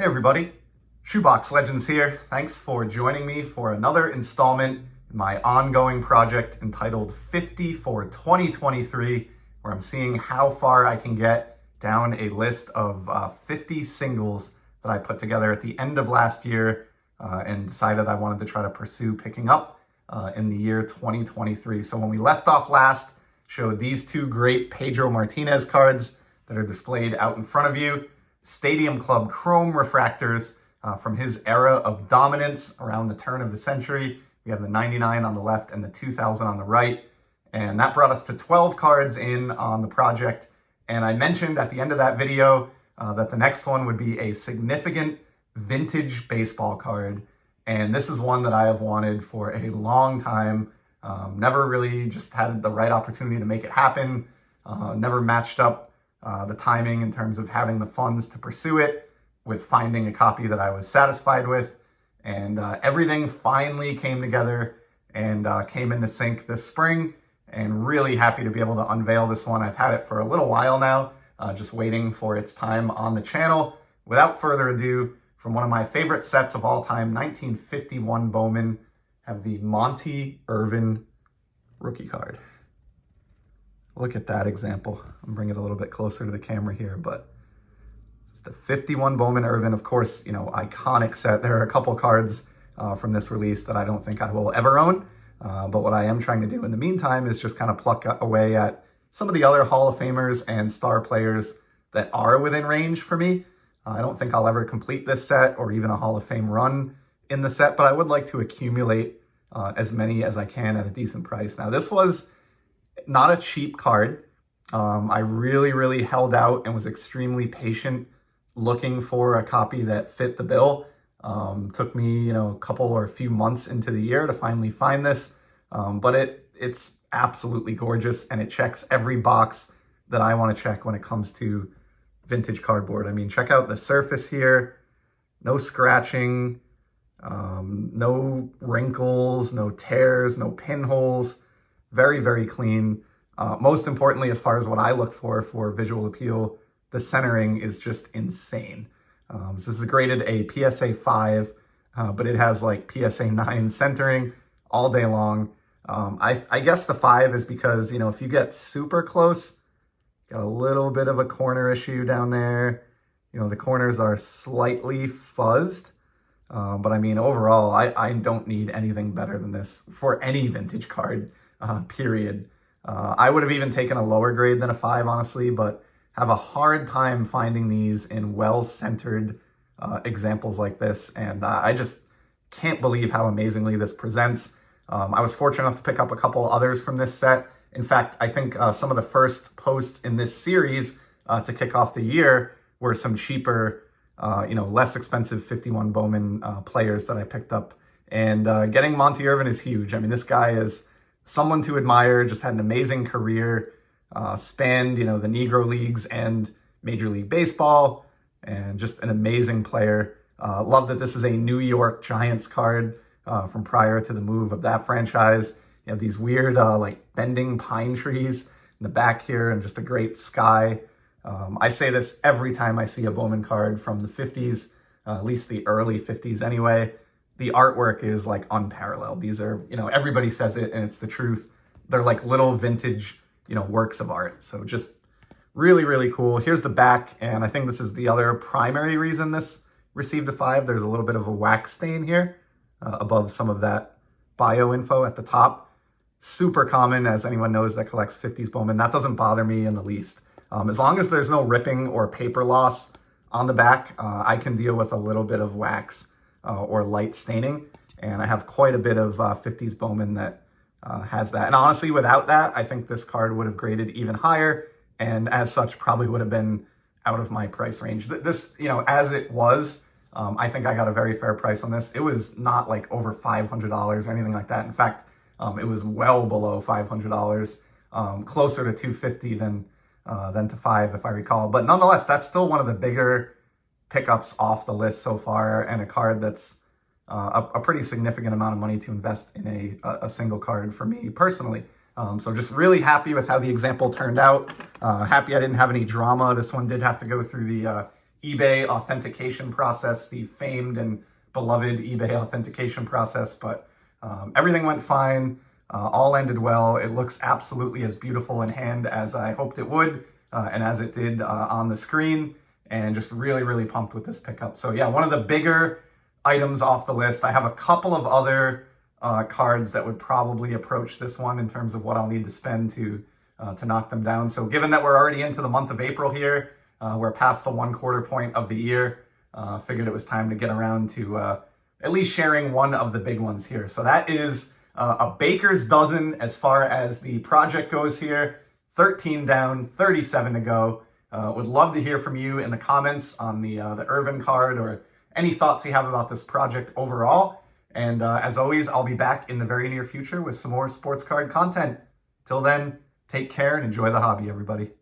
Hey everybody, Shoebox Legends here. Thanks for joining me for another installment in my ongoing project entitled 50 for 2023, where I'm seeing how far I can get down a list of 50 singles that I put together at the end of last year and decided I wanted to try to pursue picking up in the year 2023. So when we left off last, showed these two great Pedro Martinez cards that are displayed out in front of you. Stadium Club Chrome refractors from his era of dominance around the turn of the century. We have the 99 on the left and the 2000 on the right. And that brought us to 12 cards in on the project. And I mentioned at the end of that video that the next one would be a significant vintage baseball card. And this is one that I have wanted for a long time. Never really just had the right opportunity to make it happen. Never matched up the timing in terms of having the funds to pursue it with finding a copy that I was satisfied with. And everything finally came together and came into sync this spring, and really happy to be able to unveil this one. I've had it for a little while now, just waiting for its time on the channel. Without further ado, from one of my favorite sets of all time, 1951 Bowman, have the Monte rookie card. Look at that example. I'm bringing it a little bit closer to the camera here, but this is the 51 Bowman Irvin. Of course, iconic set. There are a couple cards from this release that I don't think I will ever own. But what I am trying to do in the meantime is just kind of pluck away at some of the other Hall of Famers and star players that are within range for me. I don't think I'll ever complete this set or even a Hall of Fame run in the set, but I would like to accumulate as many as I can at a decent price. Now, this was not a cheap card. I really held out and was extremely patient looking for a copy that fit the bill. Took me, a couple or a few months into the year to finally find this. But it's absolutely gorgeous, and it checks every box that I want to check when it comes to vintage cardboard. I mean, check out the surface here. No scratching, no wrinkles, no tears, no pinholes. Very clean. Most importantly, as far as what I look for visual appeal, the centering is just insane. So this is graded a PSA 5, but it has like PSA 9 centering all day long. I guess the 5 is because, if you get super close, got a little bit of a corner issue down there. The corners are slightly fuzzed. But I mean, overall, I don't need anything better than this for any vintage card. Period. I would have even taken a lower grade than a 5, honestly, but have a hard time finding these in well-centered examples like this. And I just can't believe how amazingly this presents. I was fortunate enough to pick up a couple others from this set. In fact, I think some of the first posts in this series to kick off the year were some cheaper, less expensive 51 Bowman players that I picked up. And getting Monte Irvin is huge. I mean, this guy is someone to admire, just had an amazing career, spanned, the Negro Leagues and Major League Baseball, and just an amazing player. Love that this is a New York Giants card from prior to the move of that franchise. You have these weird, bending pine trees in the back here and just a great sky. I say this every time I see a Bowman card from the 50s, at least the early 50s anyway. The artwork is like unparalleled. These are, everybody says it and it's the truth. They're like little vintage, works of art. So just really cool. Here's the back. And I think this is the other primary reason this received a 5. There's a little bit of a wax stain here above some of that bio info at the top. Super common, as anyone knows that collects 50s Bowman. That doesn't bother me in the least. As long as there's no ripping or paper loss on the back, I can deal with a little bit of wax or light staining, and I have quite a bit of 50s Bowman that has that. And honestly, without that, I think this card would have graded even higher, and as such, probably would have been out of my price range. This, as it was, I think I got a very fair price on this. It was not like over $500 or anything like that. In fact, it was well below $500, closer to $250 than to $5, if I recall. But nonetheless, that's still one of the bigger pickups off the list so far, and a card that's a pretty significant amount of money to invest in a single card for me personally. So just really happy with how the example turned out. Happy I didn't have any drama. This one did have to go through the eBay authentication process, the famed and beloved eBay authentication process, but everything went fine. All ended well. It looks absolutely as beautiful in hand as I hoped it would, and as it did on the screen, and just really, really pumped with this pickup. So yeah, one of the bigger items off the list. I have a couple of other cards that would probably approach this one in terms of what I'll need to spend to knock them down. So given that we're already into the month of April here, we're past the 1/4 point of the year, figured it was time to get around to at least sharing one of the big ones here. So that is a baker's dozen as far as the project goes here. 13 down, 37 to go. Would love to hear from you in the comments on the Irvin card, or any thoughts you have about this project overall. And as always, I'll be back in the very near future with some more sports card content. Till then, take care and enjoy the hobby, everybody.